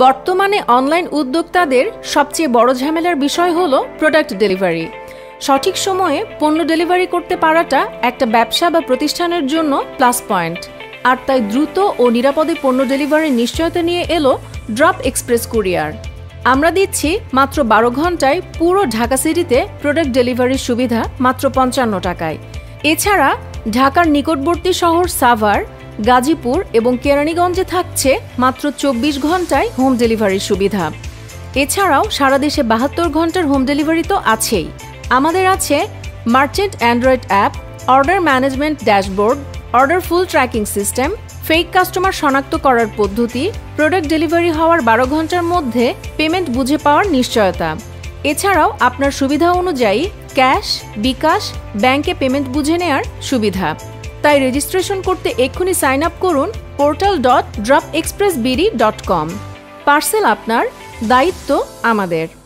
বর্তমানে অনলাইন উদ্যোক্তাদের সবচেয়ে বড় ঝামেলার বিষয় হলো প্রোডাক্ট ডেলিভারি। সঠিক সময়ে পণ্য ডেলিভারি করতে পারাটা একটা ব্যবসা বা প্রতিষ্ঠানের জন্য প্লাস পয়েন্ট। আর তাই দ্রুত ও নিরাপদে পণ্য ডেলিভারির নিশ্চয়তা নিয়ে এলো ড্রপ এক্সপ্রেস কুরিয়ার। আমরা দিচ্ছি মাত্র 12 ঘন্টায় পুরো ঢাকা সিটিতে প্রোডাক্ট ডেলিভারির সুবিধা মাত্র 55 টাকায়। এছাড়া ঢাকার নিকটবর্তী শহর সাভার, গাজীপুর এবং কেরানীগঞ্জে থাকছে মাত্র 24 ঘন্টায় হোম ডেলিভারির সুবিধা। এছাড়াও সারা দেশে 72 ঘন্টার হোম ডেলিভারি তো আছেই। আমাদের আছে merchant android app, order management dashboard, order full tracking system, fake customer শনাক্ত করার পদ্ধতি, প্রোডাক্ট ডেলিভারি হওয়ার 12 ঘন্টার মধ্যে পেমেন্ট বুঝে পাওয়ার নিশ্চয়তা। এছাড়াও আপনার সুবিধা অনুযায়ী ক্যাশ, বিকাশ, ব্যাংকে পেমেন্ট বুঝে নেওয়ার সুবিধা। তাই রেজিস্ট্রেশন করতে এক্ষুনি সাইন আপ করুন portal.dropexpressbd.com। পার্সেল আপনার, দায়িত্ব আমাদের।